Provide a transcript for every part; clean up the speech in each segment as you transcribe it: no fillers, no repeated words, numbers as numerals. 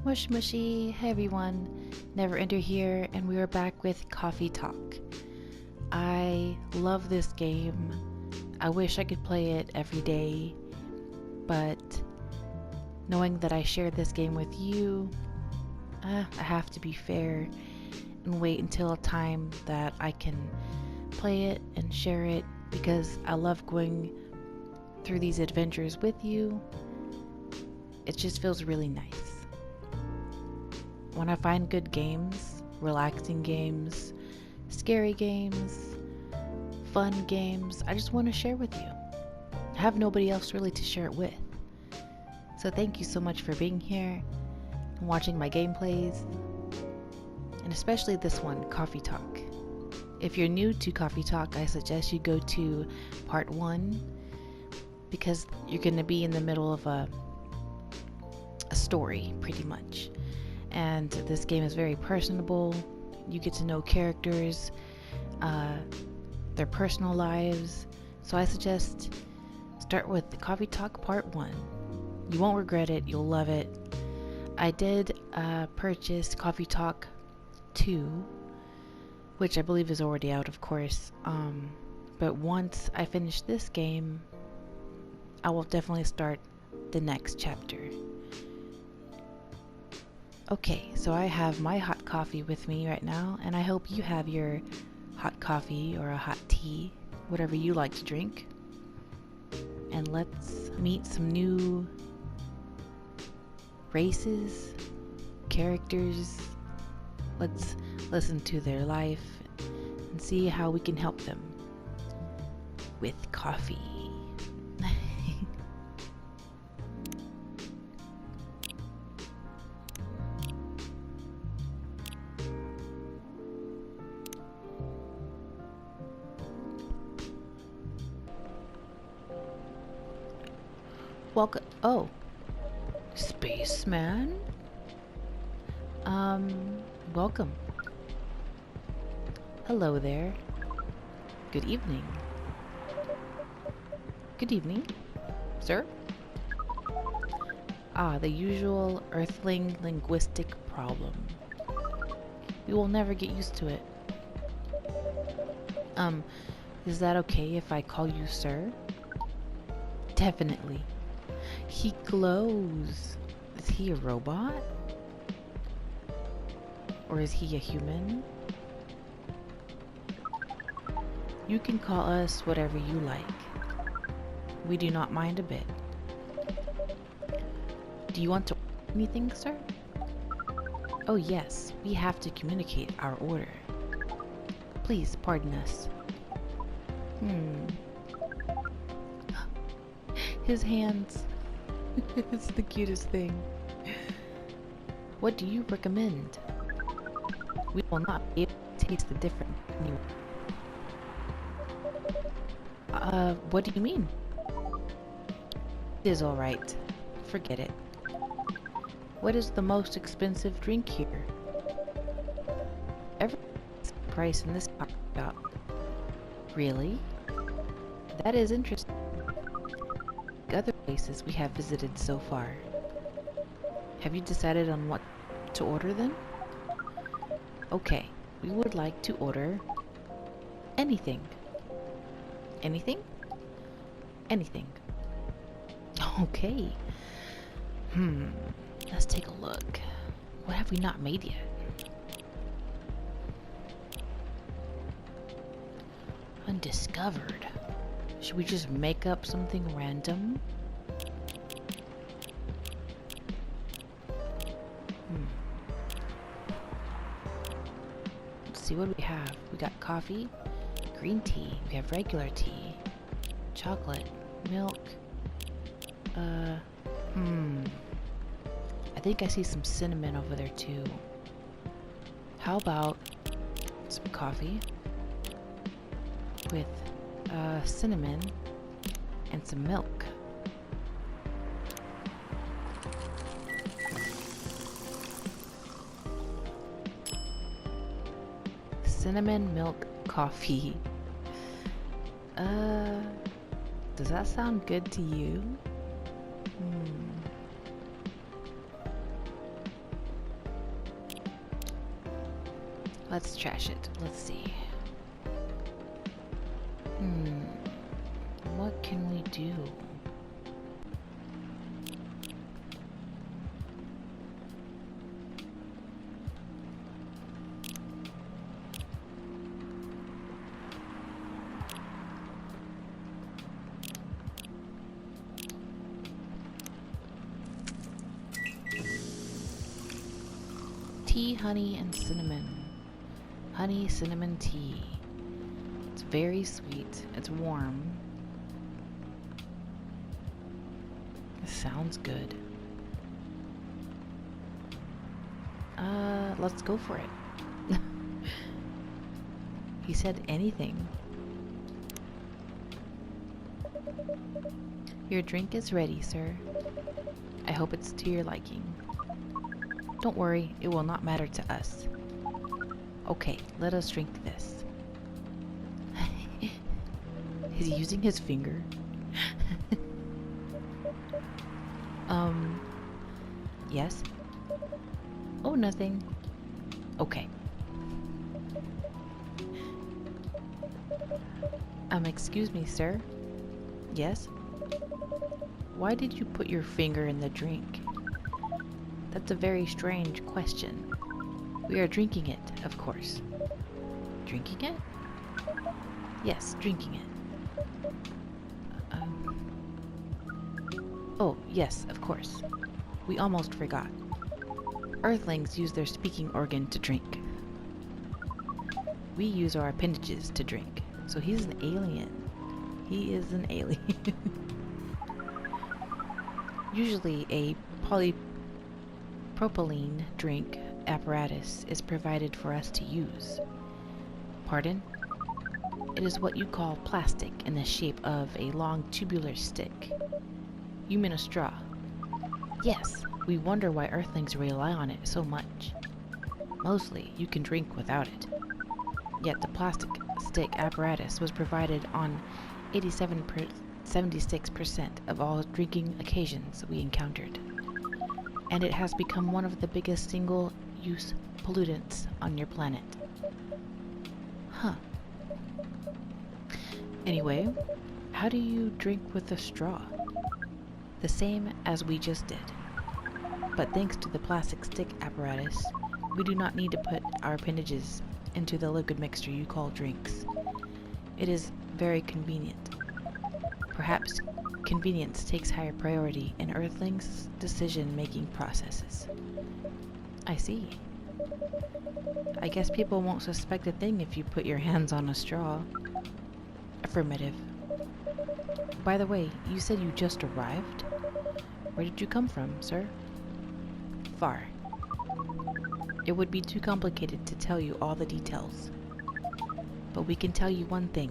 Mush mushy, hey everyone, Never Ender here, and we are back with Coffee Talk. I love this game. I wish I could play it every day, but knowing that I share this game with you, I have to be fair and wait until a time that I can play it and share it because I love going through these adventures with you. It just feels really nice. When I find good games, relaxing games, scary games, fun games, I just want to share with you. I have nobody else really to share it with. So thank you so much for being here and watching my gameplays, and especially this one, Coffee Talk. If you're new to Coffee Talk, I suggest you go to part 1 because you're going to be in the middle of a story pretty much. And this game is very personable. You get to know characters, their personal lives. So I suggest start with the Coffee Talk Part 1. You won't regret it. You'll love it. I did purchase Coffee Talk 2, which I believe is already out, of course. But once I finish this game, I will definitely start the next chapter. Okay, so I have my hot coffee with me right now, and I hope you have your hot coffee or a hot tea, whatever you like to drink. And let's meet some new races, characters. Let's listen to their life and see how we can help them with coffee. Welcome. Oh, spaceman. Welcome. Hello there. Good evening. Good evening, sir. Ah, the usual Earthling linguistic problem. We will never get used to it. Is that okay if I call you sir? Definitely. He glows. Is he a robot? Or is he a human? You can call us whatever you like. We do not mind a bit. Do you want to order anything, sir? Oh yes, we have to communicate our order. Please pardon us. His hands. It's the cutest thing. What do you recommend? We will not be able to taste the difference anyway. What do you mean? It is alright. Forget it. What is the most expensive drink here? Every price in this coffee shop. Really? That is interesting. Other places we have visited so far. Have you decided on what to order then? Okay, we would like to order anything. Anything? Anything. Okay. Let's take a look. What have we not made yet? Undiscovered. Should we just make up something random? Let's see what we have. We got coffee, green tea, we have regular tea, chocolate, milk. I think I see some cinnamon over there too. How about some coffee with cinnamon and some milk? Cinnamon milk coffee. Does that sound good to you? Let's trash it. Let's see. What can we do? Tea, honey, and cinnamon. Honey cinnamon tea. It's very sweet. It's warm. It sounds good. Let's go for it. He said anything. Your drink is ready, sir. I hope it's to your liking. Don't worry, it will not matter to us. Okay, let us drink this. He's using his finger. Yes? Oh, nothing. Okay. Excuse me, sir? Yes? Why did you put your finger in the drink? That's a very strange question. We are drinking it, of course. Drinking it? Yes, drinking it. Oh, yes, of course. We almost forgot. Earthlings use their speaking organ to drink. We use our appendages to drink. So he's an alien. He is an alien. Usually a polypropylene drink apparatus is provided for us to use. Pardon? It is what you call plastic in the shape of a long tubular stick. You mean a straw? Yes, we wonder why Earthlings rely on it so much. Mostly, you can drink without it. Yet the plastic stick apparatus was provided on 76% of all drinking occasions we encountered. And it has become one of the biggest single-use pollutants on your planet. Huh. Anyway, how do you drink with a straw? The same as we just did. But thanks to the plastic stick apparatus, we do not need to put our appendages into the liquid mixture you call drinks. It is very convenient. Perhaps convenience takes higher priority in Earthlings' decision-making processes. I see. I guess people won't suspect a thing if you put your hands on a straw. Affirmative. By the way, you said you just arrived? Where did you come from, sir? Far. It would be too complicated to tell you all the details. But we can tell you one thing.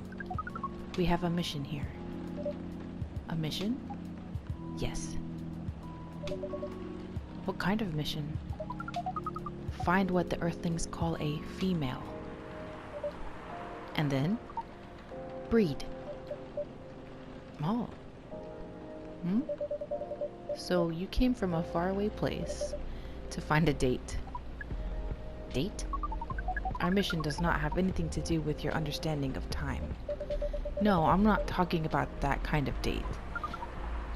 We have a mission here. A mission? Yes. What kind of mission? Find what the Earthlings call a female. And then? Breed. Oh. So you came from a faraway place to find a date. Date? Our mission does not have anything to do with your understanding of time. No, I'm not talking about that kind of date.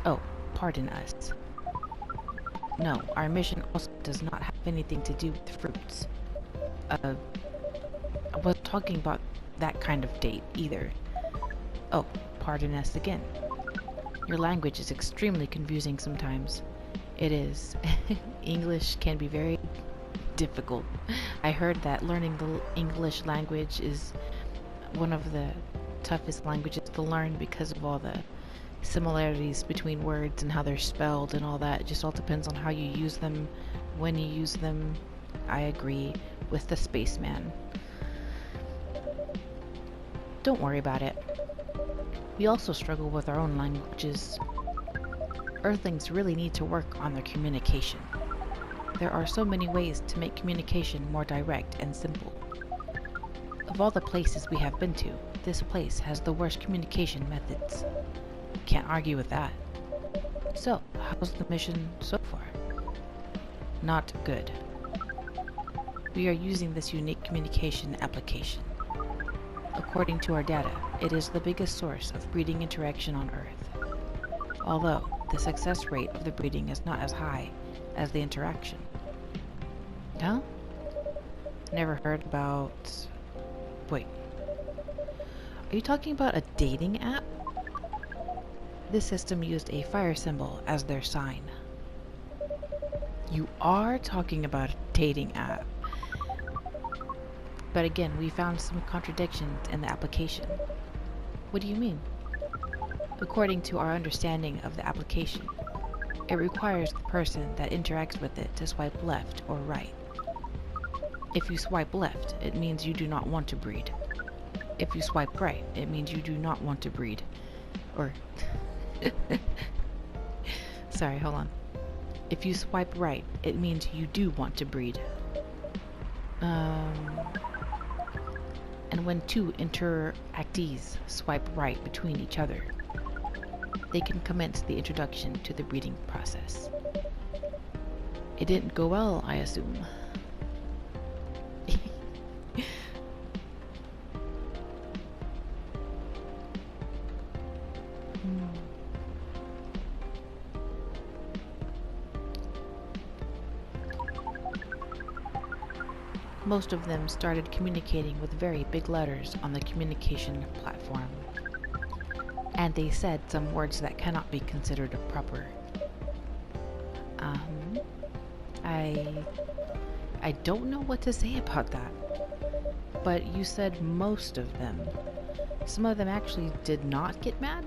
Oh, pardon us. No, our mission also does not have anything to do with fruits. I wasn't talking about that kind of date either. Oh, pardon us again. Your language is extremely confusing sometimes. It is. English can be very difficult. I heard that learning the English language is one of the toughest languages to learn because of all the similarities between words and how they're spelled and all that. It just all depends on how you use them, when you use them. I agree with the spaceman. Don't worry about it. We also struggle with our own languages. Earthlings really need to work on their communication. There are so many ways to make communication more direct and simple. Of all the places we have been to, this place has the worst communication methods. Can't argue with that. So, how's the mission so far? Not good. We are using this unique communication application. According to our data, it is the biggest source of breeding interaction on Earth. Although, the success rate of the breeding is not as high as the interaction. Huh? Never heard about... Wait. Are you talking about a dating app? This system used a fire symbol as their sign. You are talking about a dating app. But again, we found some contradictions in the application. What do you mean? According to our understanding of the application, it requires the person that interacts with it to swipe left or right. If you swipe left, it means you do not want to breed. If you swipe right, it means you do not want to breed. Or... Sorry, hold on. If you swipe right, it means you do want to breed. And when two interactees swipe right between each other, they can commence the introduction to the breeding process. It didn't go well, I assume. Most of them started communicating with very big letters on the communication platform. And they said some words that cannot be considered proper. I don't know what to say about that. But you said most of them. Some of them actually did not get mad?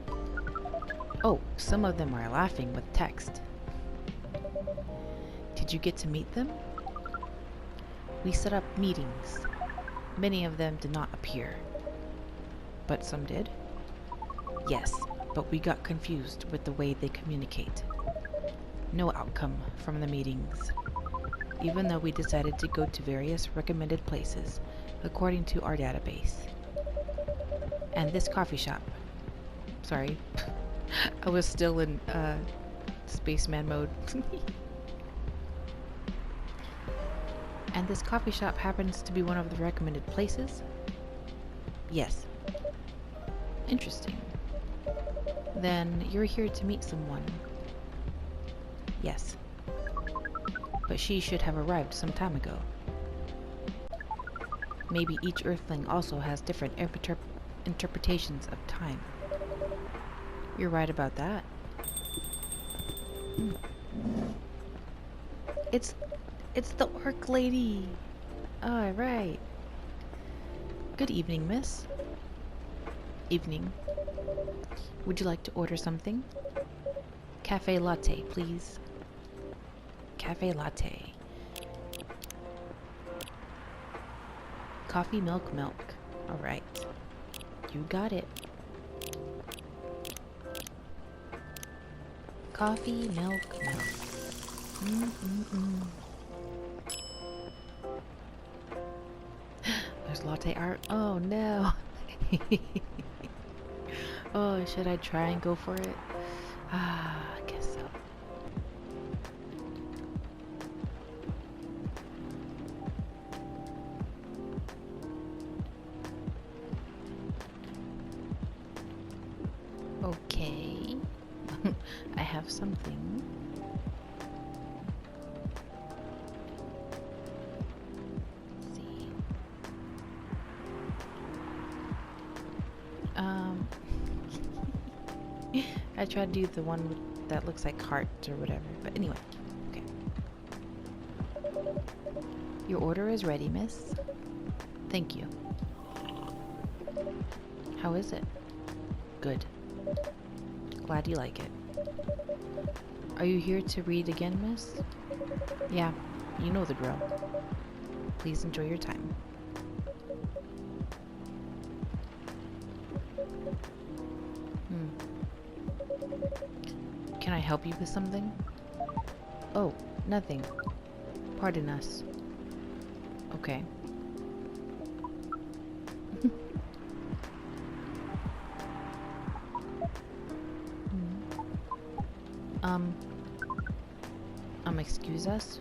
Oh, some of them are laughing with text. Did you get to meet them? We set up meetings. Many of them did not appear. But some did? Yes, but we got confused with the way they communicate. No outcome from the meetings, even though we decided to go to various recommended places according to our database. And this coffee shop. Sorry, I was still in spaceman mode. And this coffee shop happens to be one of the recommended places? Yes. Interesting. Then you're here to meet someone. Yes. But she should have arrived some time ago. Maybe each Earthling also has different interpretations of time. You're right about that. It's the orc lady! Alright. Good evening, miss. Evening. Would you like to order something? Cafe latte, please. Cafe latte. Coffee, milk, milk. Alright. You got it. Coffee, milk, milk. There's latte art. Oh no. Oh, should I try and go for it? I guess so. Okay. I have something. Let's see. I tried to do the one that looks like hearts or whatever, but anyway. Okay. Your order is ready, miss. Thank you. How is it? Good. Glad you like it. Are you here to read again, miss? Yeah, you know the drill. Please enjoy your time. Can I help you with something? Oh, nothing. Pardon us. Okay. Excuse us?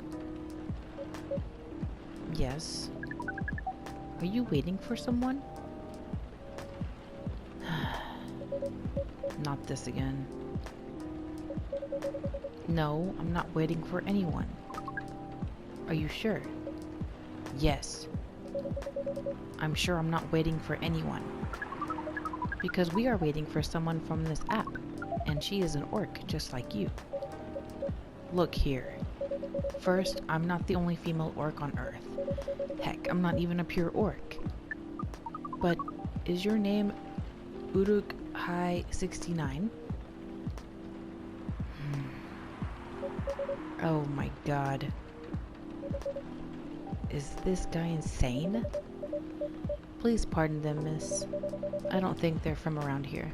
Yes. Are you waiting for someone? Not this again. No, I'm not waiting for anyone. Are you sure? Yes. I'm sure I'm not waiting for anyone. Because we are waiting for someone from this app, and she is an orc just like you. Look here. First, I'm not the only female orc on Earth. Heck, I'm not even a pure orc. But is your name Uruk Hai 69? Oh my god. Is this guy insane? Please pardon them, miss. I don't think they're from around here.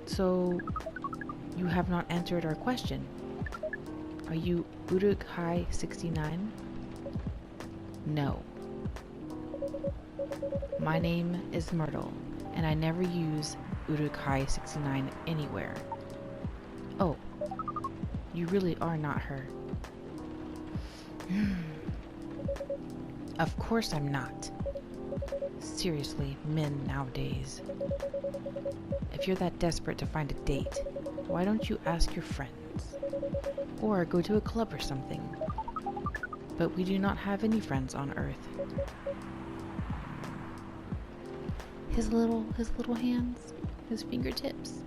So, you have not answered our question. Are you Uruk Hai 69? No. My name is Myrtle, and I never use Uruk Hai 69 anywhere. Oh, you really are not her. Of course I'm not. Seriously, men nowadays. If you're that desperate to find a date, why don't you ask your friends? Or go to a club or something. But we do not have any friends on Earth. His little hands, his fingertips.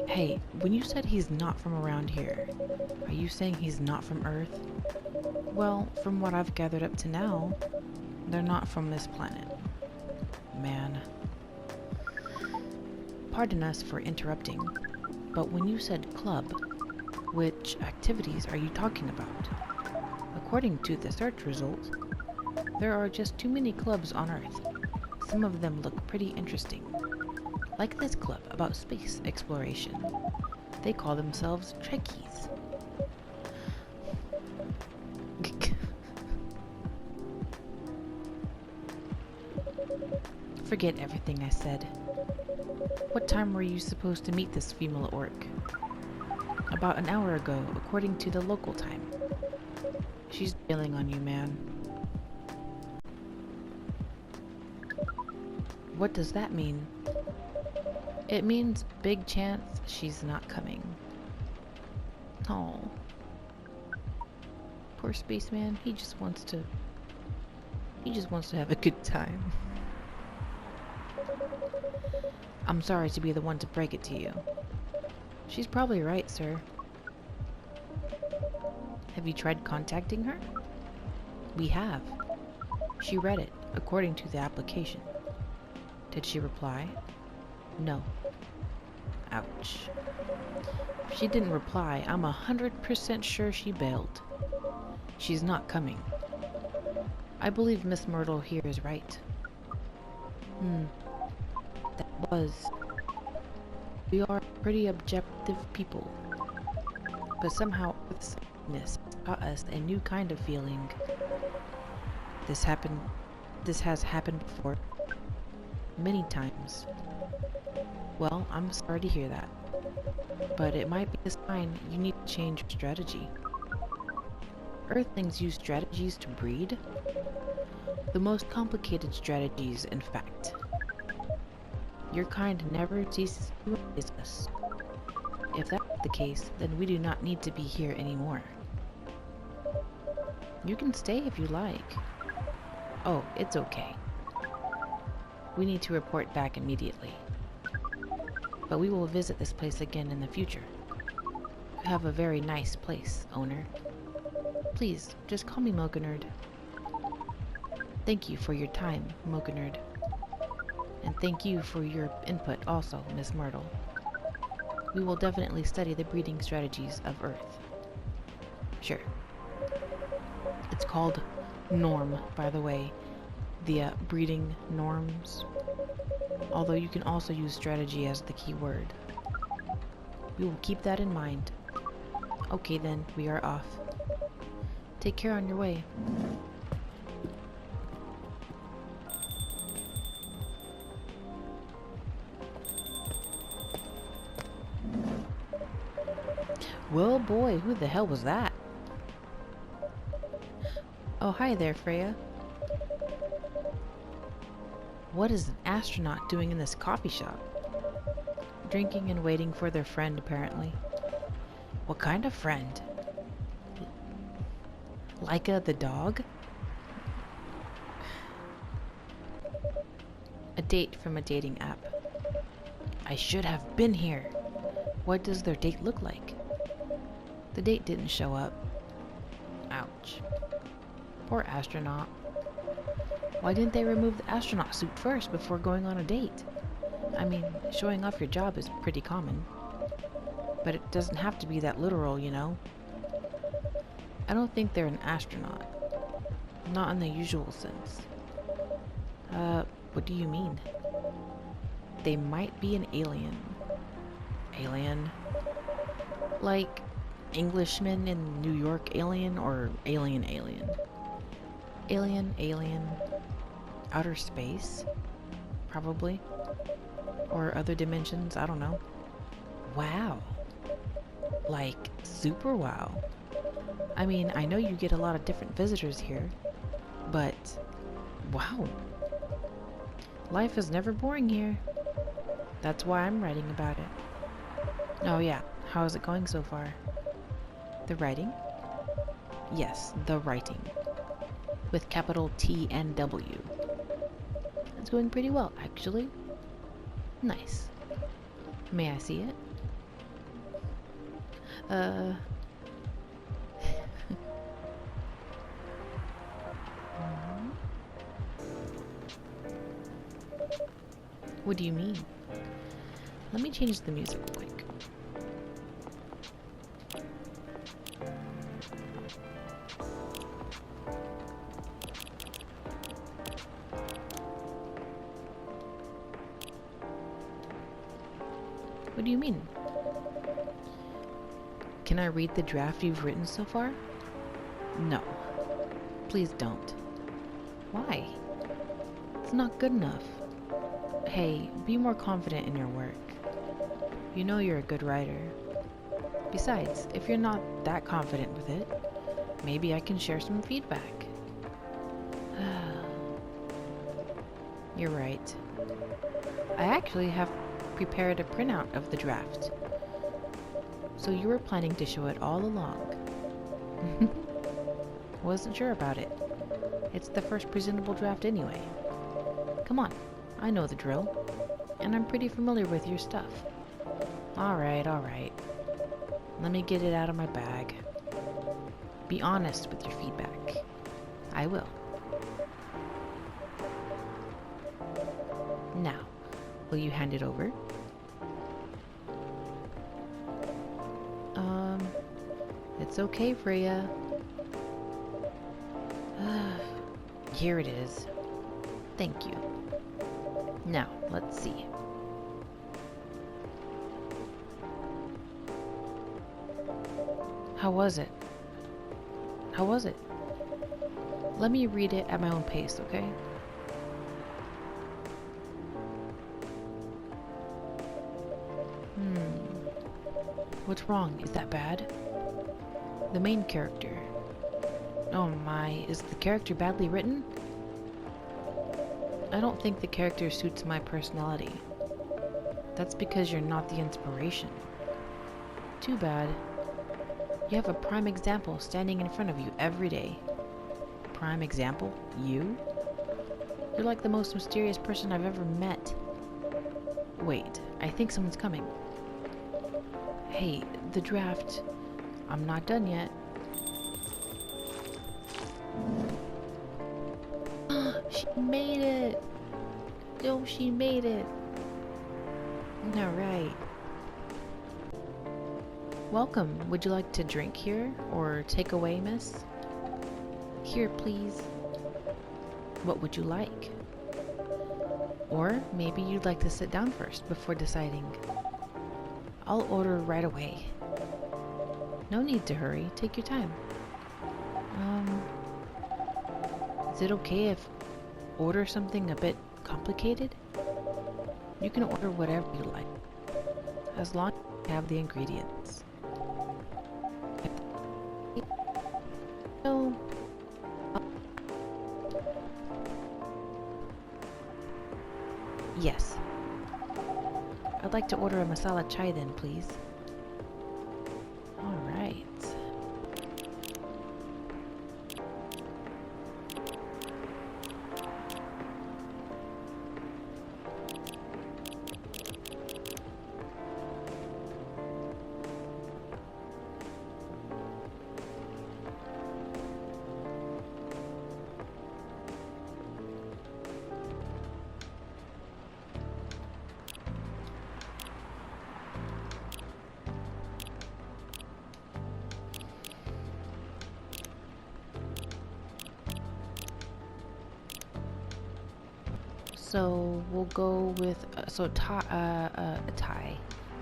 Hey, when you said he's not from around here, are you saying he's not from Earth? Well, from what I've gathered up to now, they're not from this planet. Man. Pardon us for interrupting, but when you said club, which activities are you talking about? According to the search results, there are just too many clubs on Earth. Some of them look pretty interesting. Like this club about space exploration. They call themselves Trekkies. Forget everything I said. What time were you supposed to meet this female orc? About an hour ago, according to the local time. She's bailing on you, man. What does that mean? It means big chance she's not coming. Oh. Poor spaceman, he just wants to have a good time. I'm sorry to be the one to break it to you. She's probably right, sir. Have you tried contacting her? We have. She read it, according to the application. Did she reply? No. Ouch. If she didn't reply, I'm 100% sure she bailed. She's not coming. I believe Miss Myrtle here is right. That was. We are pretty objective people. But somehow Earth's taught us a new kind of feeling. This has happened before. Many times. Well, I'm sorry to hear that. But it might be a sign you need to change your strategy. Earthlings use strategies to breed. The most complicated strategies, in fact. Your kind never ceases to amaze us. If that's the case, then we do not need to be here anymore. You can stay if you like. Oh, it's okay. We need to report back immediately. But we will visit this place again in the future. You have a very nice place, owner. Please, just call me Mocha-Nerd. Thank you for your time, Mocha-Nerd. And thank you for your input also, Miss Myrtle. We will definitely study the breeding strategies of Earth. Sure. It's called Norm, by the way. The breeding norms. Although you can also use strategy as the key word. We will keep that in mind. Okay then, we are off. Take care on your way. Well boy, who the hell was that? Oh, hi there, Freya. What is an astronaut doing in this coffee shop? Drinking and waiting for their friend, apparently. What kind of friend? Laika the dog? A date from a dating app. I should have been here. What does their date look like? The date didn't show up. Ouch. Poor astronaut. Why didn't they remove the astronaut suit first before going on a date? I mean, showing off your job is pretty common. But it doesn't have to be that literal, you know? I don't think they're an astronaut. Not in the usual sense. What do you mean? They might be an alien. Alien? Like Englishman in New York alien or alien alien? Alien. Outer space? Probably. Or other dimensions, I don't know. Wow. Like, super wow. I mean, I know you get a lot of different visitors here, but wow. Life is never boring here. That's why I'm writing about it. Oh yeah, how is it going so far? The writing? Yes, the writing. With capital T and W. It's going pretty well, actually. Nice. May I see it? What do you mean? Let me change the music real quick. What do you mean? Can I read the draft you've written so far? No. Please don't. Why? It's not good enough. Hey, be more confident in your work. You know you're a good writer. Besides, if you're not that confident with it, maybe I can share some feedback. You're right. I actually have prepared a printout of the draft. So you were planning to show it all along. Wasn't sure about it. It's the first presentable draft anyway. Come on, I know the drill. And I'm pretty familiar with your stuff. Alright. Let me get it out of my bag. Be honest with your feedback. I will. Now, will you hand it over? It's okay, Freya. Here it is. Thank you. Now, let's see. How was it? Let me read it at my own pace, okay? What's wrong? Is that bad? The main character. Oh my, is the character badly written? I don't think the character suits my personality. That's because you're not the inspiration. Too bad. You have a prime example standing in front of you every day. Prime example? You? You're like the most mysterious person I've ever met. Wait, I think someone's coming. Hey, the draft. I'm not done yet. She made it! Oh, she made it! Alright. Welcome. Would you like to drink here? Or take away, miss? Here, please. What would you like? Or maybe you'd like to sit down first before deciding. I'll order right away. No need to hurry. Take your time. Is it okay if order something a bit complicated? You can order whatever you like, as long as you have the ingredients. No. Yes. I'd like to order a masala chai then, please. All right. So we'll go with a Thai.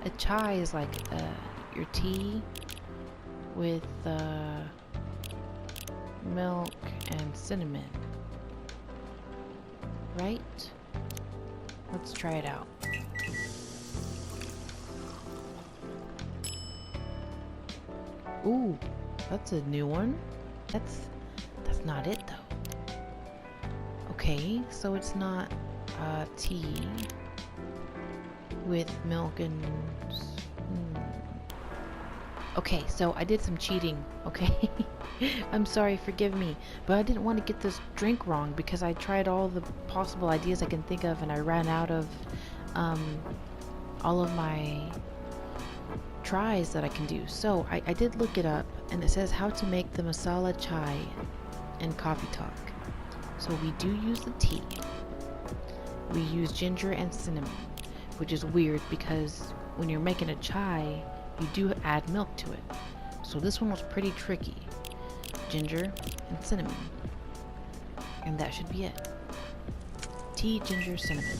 A chai is like your tea with milk and cinnamon, right? Let's try it out. Ooh, that's a new one. That's not it though. Okay, so it's not tea with milk and okay, so I did some cheating, okay? I'm sorry, forgive me, but I didn't want to get this drink wrong because I tried all the possible ideas I can think of and I ran out of all of my tries that I can do. So I did look it up and it says how to make the masala chai in Coffee Talk. So we do use the tea. We use ginger and cinnamon, which is weird because when you're making a chai, you do add milk to it. So this one was pretty tricky. Ginger and cinnamon. And that should be it. Tea, ginger, cinnamon.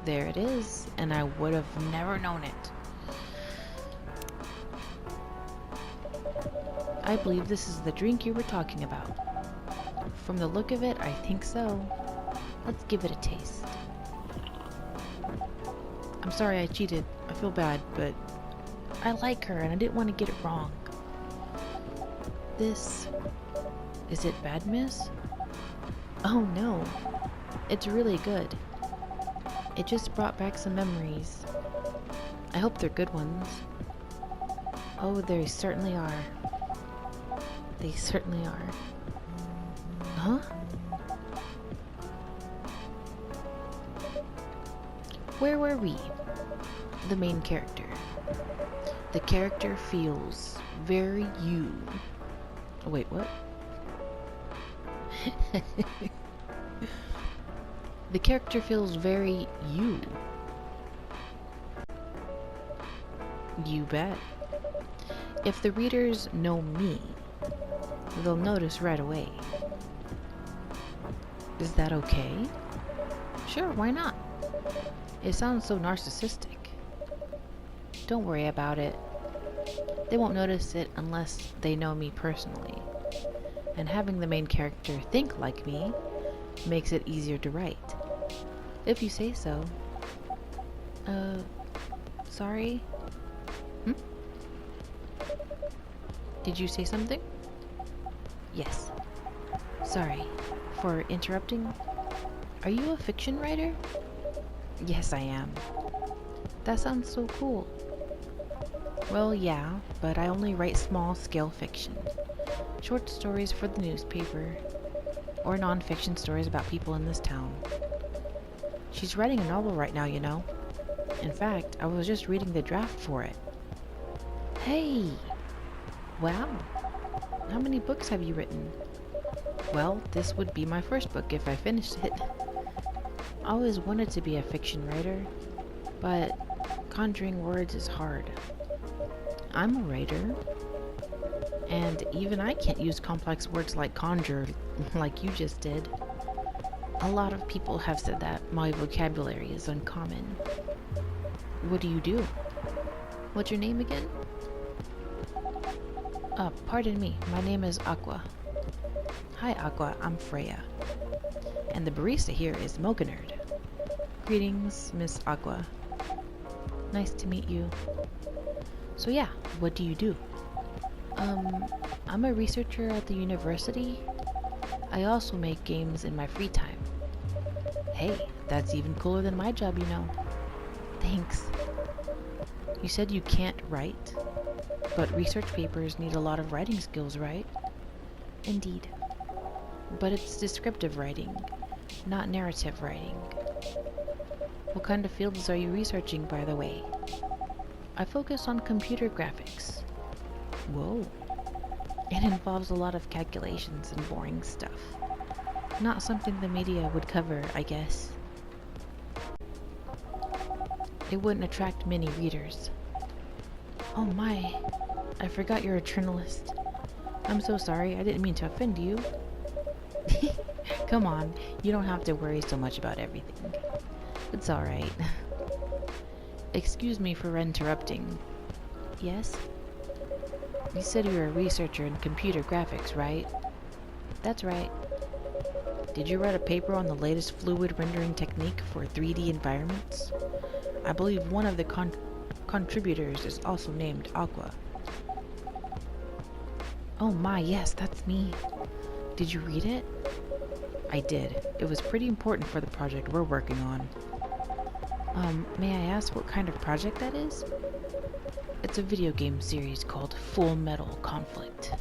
There it is, and I would have never known it. I believe this is the drink you were talking about. From the look of it, I think so. Let's give it a taste. I'm sorry I cheated. I feel bad, but I like her and I didn't want to get it wrong. This... Is it bad, miss? Oh no. It's really good. It just brought back some memories. I hope they're good ones. Oh, they certainly are. They certainly are. Huh? Where were we? The main character. The character feels very you. Oh, wait, what? The character feels very you. You bet. If the readers know me, they'll notice right away. Is that okay? Sure, why not? It sounds so narcissistic. Don't worry about it. They won't notice it unless they know me personally. And having the main character think like me makes it easier to write. If you say so. Sorry? Did you say something? Yes. Sorry for interrupting. Are you a fiction writer? Yes, I am. That sounds so cool. Well, yeah, but I only write small-scale fiction. Short stories for the newspaper, or non-fiction stories about people in this town. She's writing a novel right now, you know. In fact, I was just reading the draft for it. Hey! Wow! How many books have you written? Well, this would be my first book if I finished it. I always wanted to be a fiction writer, but conjuring words is hard. I'm a writer, and even I can't use complex words like conjure like you just did. A lot of people have said that my vocabulary is uncommon. What do you do? What's your name again? Pardon me, my name is Aqua. Hi Aqua, I'm Freya. And the barista here is Mocha Nerd. Greetings, Miss Aqua. Nice to meet you. So yeah, what do you do? I'm a researcher at the university. I also make games in my free time. Hey, that's even cooler than my job, you know. Thanks. You said you can't write, but research papers need a lot of writing skills, right? Indeed. But it's descriptive writing, not narrative writing. What kind of fields are you researching, by the way? I focus on computer graphics. Whoa. It involves a lot of calculations and boring stuff. Not something the media would cover, I guess. It wouldn't attract many readers. Oh my, I forgot you're a journalist. I'm so sorry, I didn't mean to offend you. Come on, you don't have to worry so much about everything. It's alright. Excuse me for interrupting. Yes? You said you're a researcher in computer graphics, right? That's right. Did you write a paper on the latest fluid rendering technique for 3D environments? I believe one of the contributors is also named Aqua. Oh my, yes, that's me. Did you read it? I did. It was pretty important for the project we're working on. May I ask what kind of project that is? It's a video game series called Full Metal Conflict.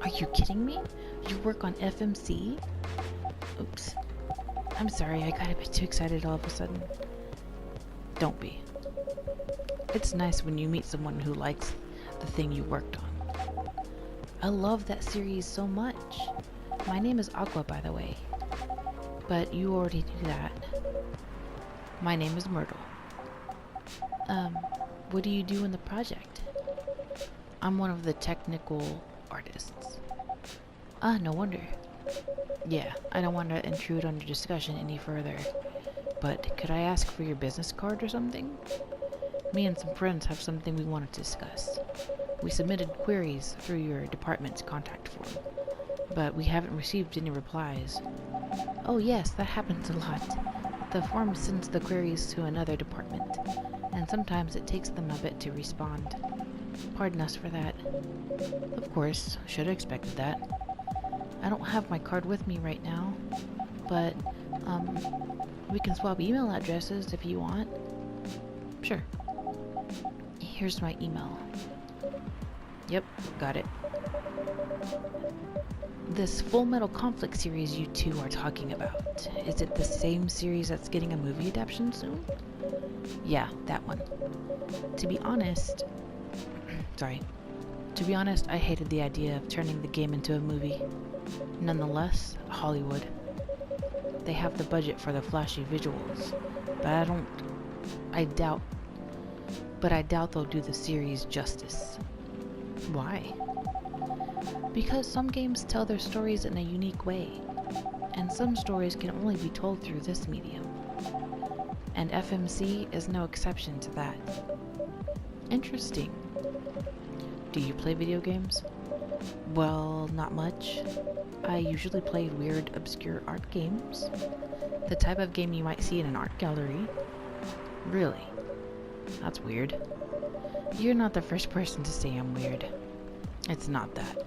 Are you kidding me? You work on FMC? Oops. I'm sorry, I got a bit too excited all of a sudden. Don't be. It's nice when you meet someone who likes the thing you worked on. I love that series so much. My name is Aqua, by the way. But you already knew that. My name is Myrtle. What do you do in the project? I'm one of the technical artists. Ah, no wonder. Yeah, I don't want to intrude on your discussion any further, but could I ask for your business card or something? Me and some friends have something we want to discuss. We submitted queries through your department's contact form, but we haven't received any replies. Oh yes, that happens a lot. The form sends the queries to another department, and sometimes it takes them a bit to respond. Pardon us for that. Of course, should have expected that. I don't have my card with me right now, but, we can swap email addresses if you want. Sure. Here's my email. Yep, got it. This Full Metal Conflict series you two are talking about, is it the same series that's getting a movie adaptation soon? Yeah, that one. To be honest, I hated the idea of turning the game into a movie. Nonetheless, Hollywood. They have the budget for the flashy visuals, but I doubt they'll do the series justice. Why? Because some games tell their stories in a unique way, and some stories can only be told through this medium. And FMC is no exception to that. Interesting. Do you play video games? Well, not much. I usually play weird, obscure art games. The type of game you might see in an art gallery. Really? That's weird. You're not the first person to say I'm weird. It's not that.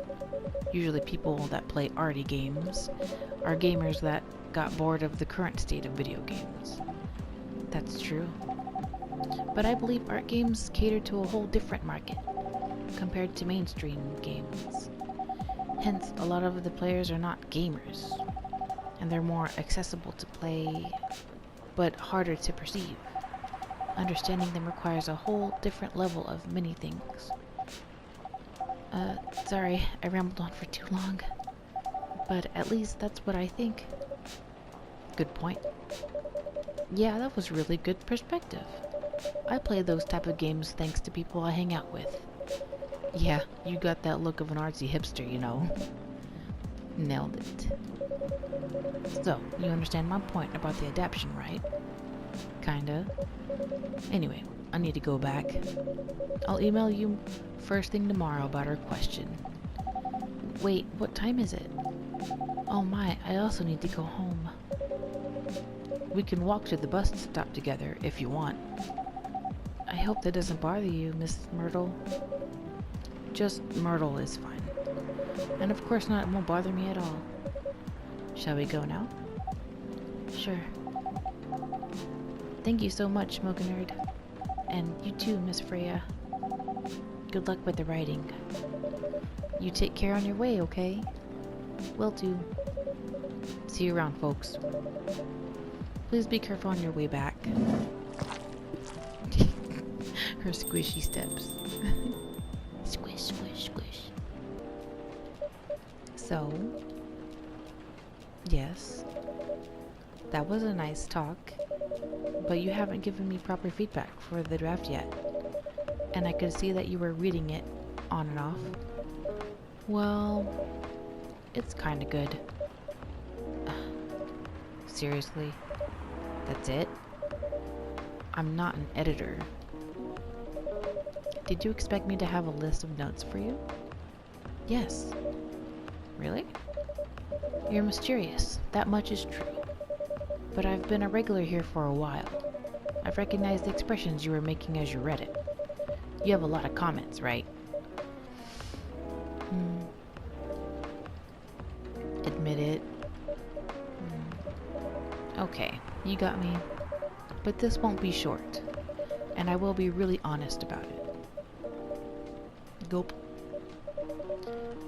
Usually people that play arty games are gamers that got bored of the current state of video games. That's true. But I believe art games cater to a whole different market compared to mainstream games. Hence, a lot of the players are not gamers, and they're more accessible to play, but harder to perceive. Understanding them requires a whole different level of many things. Sorry, I rambled on for too long. But at least that's what I think. Good point. Yeah, that was really good perspective. I play those type of games thanks to people I hang out with. Yeah, you got that look of an artsy hipster, you know. Nailed it. So, you understand my point about the adaptation, right? Kinda. Anyway, I need to go back. I'll email you first thing tomorrow about our question. Wait, what time is it? Oh my, I also need to go home. We can walk to the bus stop together if you want. I hope that doesn't bother you, Miss Myrtle. Just Myrtle is fine. And of course not, it won't bother me at all. Shall we go now? Sure. Thank you so much, Smoke Nerd. And you too, Miss Freya. Good luck with the writing. You take care on your way, okay? Will do. See you around, folks. Please be careful on your way back. Her squishy steps. Squish, squish, squish. So, yes, that was a nice talk, but you haven't given me proper feedback for the draft yet, and I could see that you were reading it on and off. Well, it's kinda good. Seriously? That's it? I'm not an editor. Did you expect me to have a list of notes for you? Yes. Really? You're mysterious. That much is true. But I've been a regular here for a while. I've recognized the expressions you were making as you read it. You have a lot of comments, right? Admit it. Okay, you got me. But this won't be short, and I will be really honest about it. Gulp.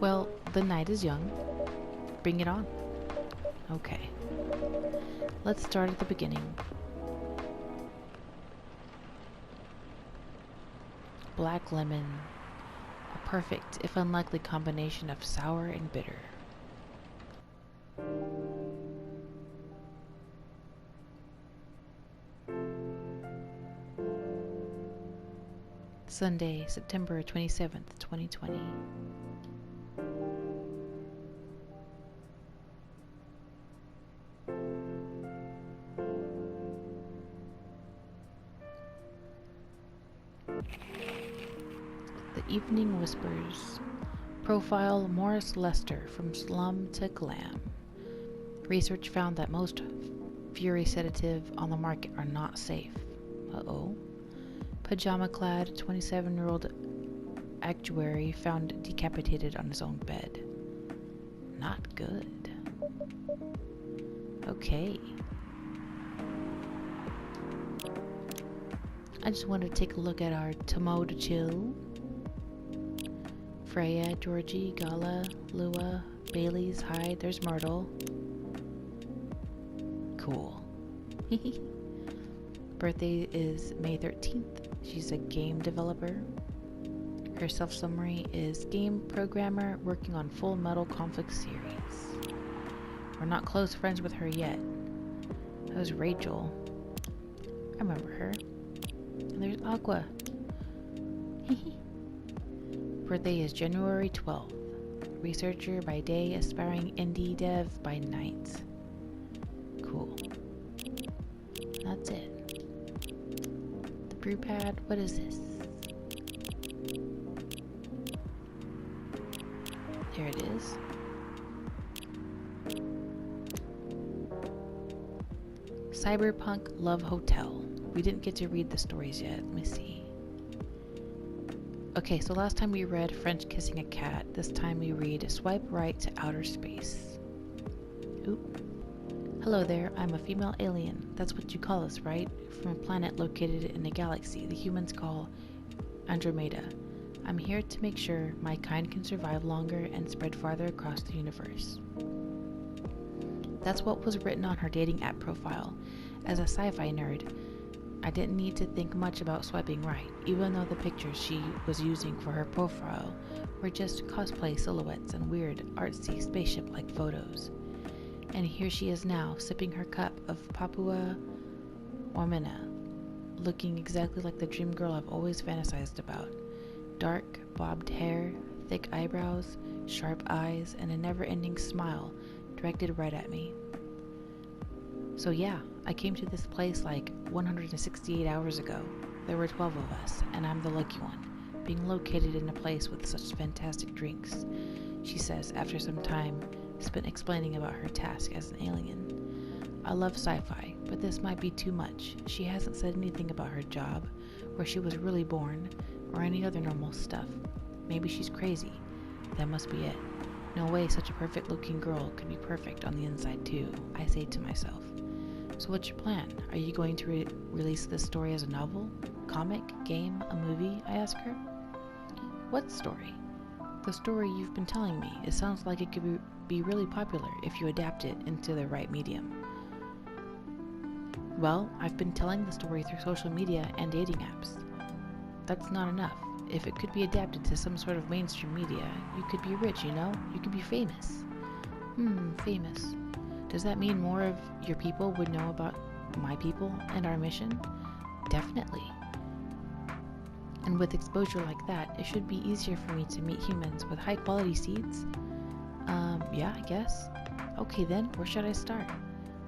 Well, the night is young. Bring it on. Okay. Let's start at the beginning. Black lemon. A perfect, if unlikely, combination of sour and bitter. Sunday, September 27th, 2020. The Evening Whispers. Profile Morris Lester from slum to glam. Research found that most Fury sedative on the market are not safe. Uh-oh. Pajama-clad 27-year-old actuary found decapitated on his own bed. Not good. Okay. I just wanted to take a look at our Tomo to Chill. Freya, Georgie, Gala, Lua, Bailey's, Hyde, there's Myrtle. Cool. Birthday is May 13th. She's a game developer. Her self-summary is game programmer working on Full Metal Conflict series. We're not close friends with her yet. That was Rachel. I remember her. And there's Aqua. Birthday is January 12th. Researcher by day, aspiring indie dev by night. Cool. That's it. The brew pad, what is this? There it is. Cyberpunk Love Hotel. We didn't get to read the stories yet. Let me see. Okay, so last time we read French Kissing a Cat. This time we read Swipe Right to Outer Space. Oop. Hello there, I'm a female alien. That's what you call us, right? From a planet located in a galaxy the humans call Andromeda. I'm here to make sure my kind can survive longer and spread farther across the universe. That's what was written on her dating app profile. As a sci-fi nerd, I didn't need to think much about swiping right, even though the pictures she was using for her profile were just cosplay silhouettes and weird, artsy, spaceship-like photos. And here she is now, sipping her cup of Papua Ormina, looking exactly like the dream girl I've always fantasized about. Dark, bobbed hair, thick eyebrows, sharp eyes, and a never-ending smile directed right at me. So yeah, I came to this place like 168 hours ago. There were 12 of us, and I'm the lucky one, being located in a place with such fantastic drinks, she says after some time spent explaining about her task as an alien. I love sci-fi, but this might be too much. She hasn't said anything about her job, where she was really born, or any other normal stuff. Maybe she's crazy. That must be it. No way such a perfect looking girl could be perfect on the inside too, I say to myself. So what's your plan? Are you going to release this story as a novel, comic, game, a movie? I ask her. What story? The story you've been telling me. It sounds like it could be really popular if you adapt it into the right medium. Well, I've been telling the story through social media and dating apps. That's not enough. If it could be adapted to some sort of mainstream media, you could be rich, you know? You could be famous. Famous. Does that mean more of your people would know about my people and our mission? Definitely. And with exposure like that, it should be easier for me to meet humans with high quality seeds? Yeah, I guess. Okay then, where should I start?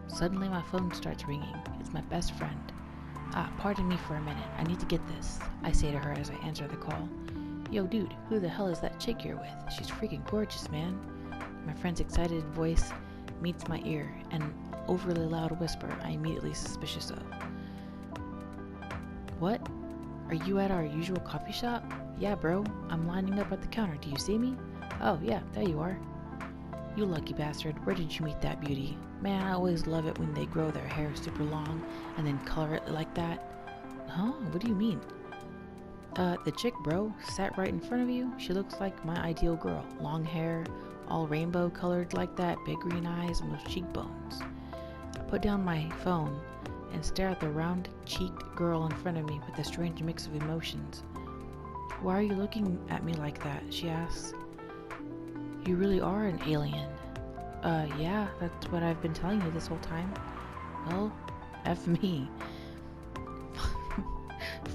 Suddenly my phone starts ringing. It's my best friend. Pardon me for a minute. I need to get this, I say to her as I answer the call. Yo, dude, who the hell is that chick you're with? She's freaking gorgeous, man. My friend's excited voice meets my ear, an overly loud whisper I immediately suspicious of. What? Are you at our usual coffee shop? Yeah, bro. I'm lining up at the counter. Do you see me? Oh, yeah, there you are. You lucky bastard. Where did you meet that beauty? Man, I always love it when they grow their hair super long and then color it like that. Huh? What do you mean? The chick, bro, sat right in front of you. She looks like my ideal girl. Long hair, all rainbow colored like that, big green eyes, and those cheekbones. I put down my phone and stare at the round-cheeked girl in front of me with a strange mix of emotions. Why are you looking at me like that? She asks. You really are an alien. Yeah, that's what I've been telling you this whole time. Well, F me.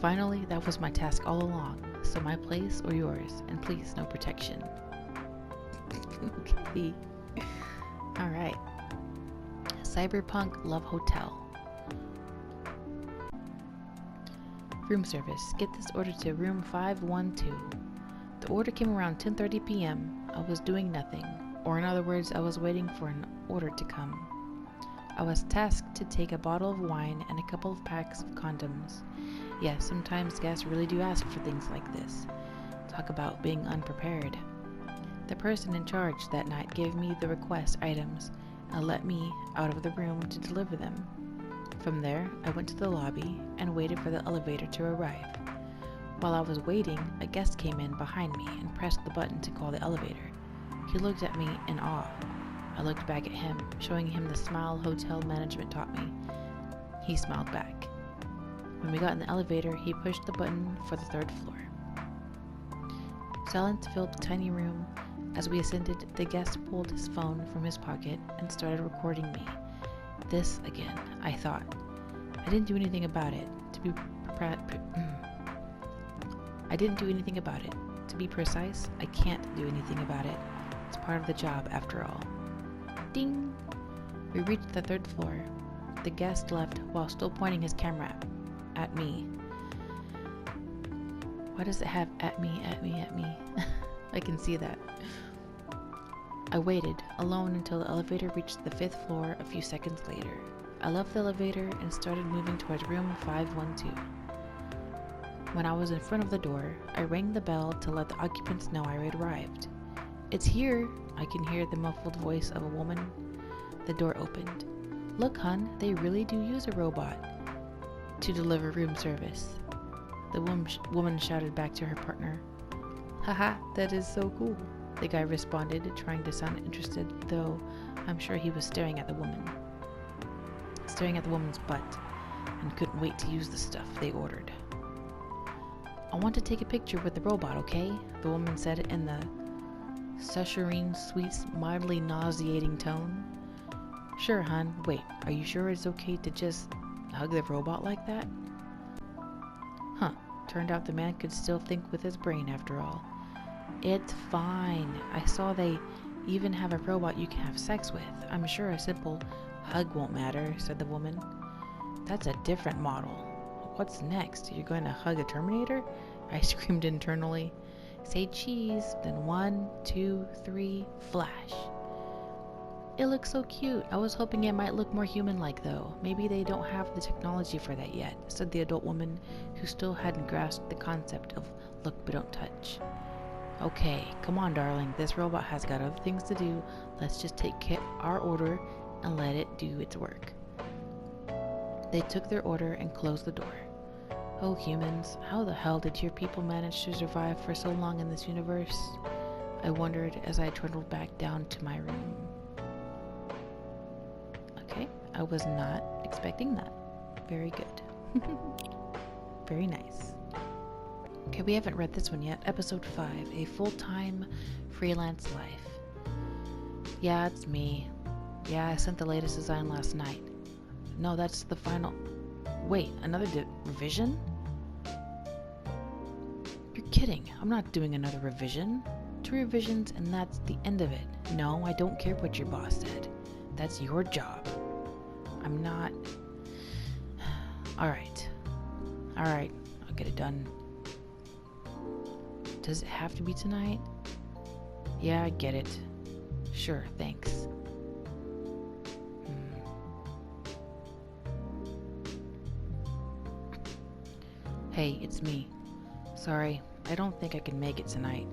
Finally, that was my task all along. So my place or yours, and please, no protection. Okay. Alright. Cyberpunk Love Hotel. Room service. Get this order to room 512. The order came around 10:30 p.m. I was doing nothing, or in other words, I was waiting for an order to come. I was tasked to take a bottle of wine and a couple of packs of condoms. Yes, sometimes guests really do ask for things like this. Talk about being unprepared. The person in charge that night gave me the request items and let me out of the room to deliver them. From there, I went to the lobby and waited for the elevator to arrive. While I was waiting, a guest came in behind me and pressed the button to call the elevator. He looked at me in awe. I looked back at him, showing him the smile hotel management taught me. He smiled back. When we got in the elevator, he pushed the button for the 3rd floor. Silence filled the tiny room. As we ascended, the guest pulled his phone from his pocket and started recording me. This again, I thought. I didn't do anything about it. I didn't do anything about it. To be precise, I can't do anything about it. It's part of the job, after all. Ding! We reached the 3rd floor. The guest left while still pointing his camera at me. Why does it have at me? I can see that. I waited, alone, until the elevator reached the 5th floor a few seconds later. I left the elevator and started moving towards room 512. When I was in front of the door, I rang the bell to let the occupants know I had arrived. It's here, I can hear the muffled voice of a woman. The door opened. Look, hun, they really do use a robot to deliver room service. The woman shouted back to her partner. Haha, that is so cool. The guy responded, trying to sound interested, though I'm sure he was staring at the woman's butt, and couldn't wait to use the stuff they ordered. I want to take a picture with the robot, okay? The woman said in the saccharine, sweet, mildly nauseating tone. Sure, hon. Wait, are you sure it's okay to just hug the robot like that? Huh. Turned out the man could still think with his brain after all. It's fine. I saw they even have a robot you can have sex with. I'm sure a simple hug won't matter, said the woman. That's a different model. What's next? You're going to hug a Terminator? I screamed internally. Say cheese, then 1, 2, 3, flash. It looks so cute. I was hoping it might look more human-like though. Maybe they don't have the technology for that yet, said the adult woman who still hadn't grasped the concept of look but don't touch. Okay, come on, darling. This robot has got other things to do. Let's just take our order and let it do its work. They took their order and closed the door. Oh, humans, how the hell did your people manage to survive for so long in this universe? I wondered as I trundled back down to my room. Okay, I was not expecting that. Very good. Very nice. Okay, we haven't read this one yet. Episode 5, A Full-Time Freelance Life. Yeah, it's me. Yeah, I sent the latest design last night. No, that's the final... Wait, another revision? You're kidding. I'm not doing another revision. 2 revisions and that's the end of it. No, I don't care what your boss said. That's your job. I'm not... Alright, I'll get it done. Does it have to be tonight? Yeah, I get it. Sure, thanks. Hey, it's me. Sorry, I don't think I can make it tonight.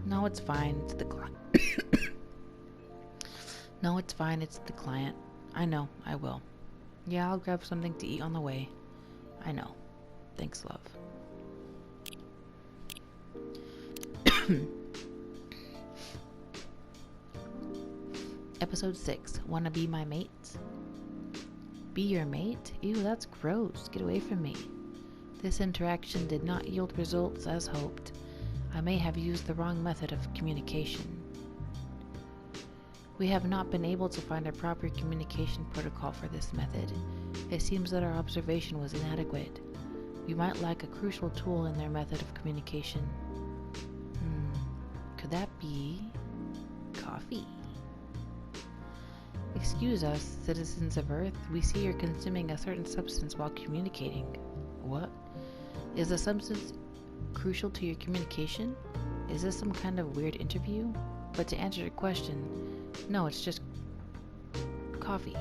No, it's fine. It's the client. No, it's fine. It's the client. I know, I will. Yeah, I'll grab something to eat on the way. I know. Thanks, love. Episode 6. Wanna be my mate? Be your mate? Ew, that's gross. Get away from me. This interaction did not yield results as hoped. I may have used the wrong method of communication. We have not been able to find a proper communication protocol for this method. It seems that our observation was inadequate. We might lack a crucial tool in their method of communication. Could that be coffee? Excuse us, citizens of Earth. We see you're consuming a certain substance while communicating. What? Is the substance crucial to your communication? Is this some kind of weird interview? But to answer your question, no, it's just coffee.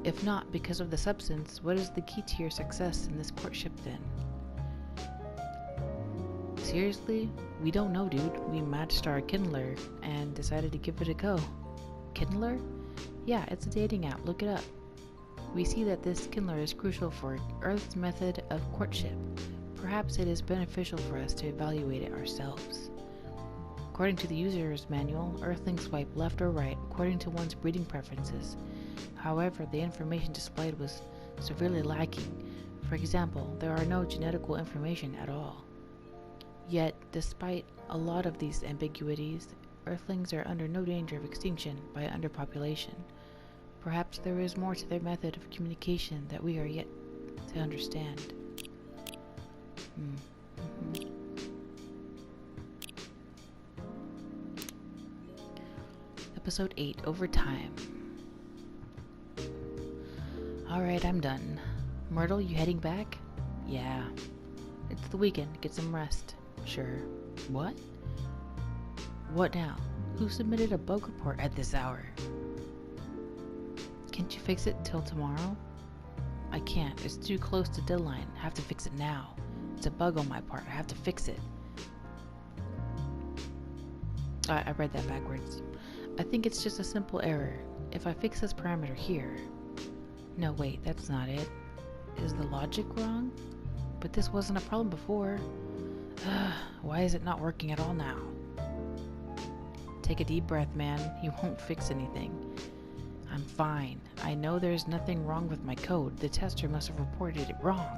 If not because of the substance, what is the key to your success in this courtship then? Seriously? We don't know, dude. We matched our Kindler and decided to give it a go. Kindler? Yeah, it's a dating app. Look it up. We see that this Kindler is crucial for Earth's method of courtship. Perhaps it is beneficial for us to evaluate it ourselves. According to the user's manual, Earthlings swipe left or right according to one's breeding preferences. However, the information displayed was severely lacking. For example, there are no genetical information at all. Yet, despite a lot of these ambiguities, Earthlings are under no danger of extinction by underpopulation. Perhaps there is more to their method of communication that we are yet to understand. Episode 8, Overtime. Alright, I'm done. Myrtle, you heading back? Yeah. It's the weekend. Get some rest. Sure. What? What now? Who submitted a bug report at this hour? Can't you fix it till tomorrow? I can't. It's too close to deadline. I have to fix it now. It's a bug on my part. I have to fix it. I read that backwards. I think it's just a simple error. If I fix this parameter here... No, wait, that's not it. Is the logic wrong? But this wasn't a problem before. Why is it not working at all now? Take a deep breath, man. You won't fix anything. I'm fine. I know there's nothing wrong with my code. The tester must have reported it wrong.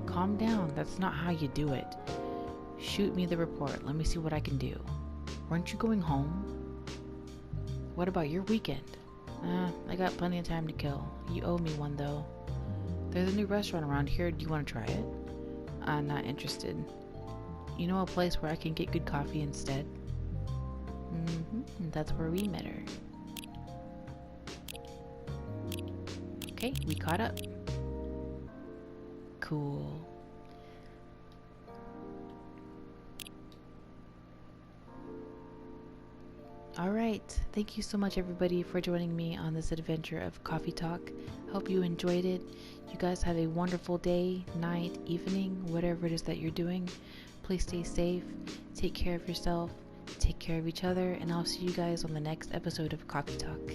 Calm down. That's not how you do it. Shoot me the report. Let me see what I can do. Weren't you going home? What about your weekend? I got plenty of time to kill. You owe me one, though. There's a new restaurant around here. Do you want to try it? I'm not interested. You know a place where I can get good coffee instead? That's where we met her. Okay, we caught up. Cool. All right. Thank you so much, everybody, for joining me on this adventure of Coffee Talk. Hope you enjoyed it. You guys have a wonderful day, night, evening, whatever it is that you're doing. Please stay safe. Take care of yourself. Take care of each other. And I'll see you guys on the next episode of Coffee Talk.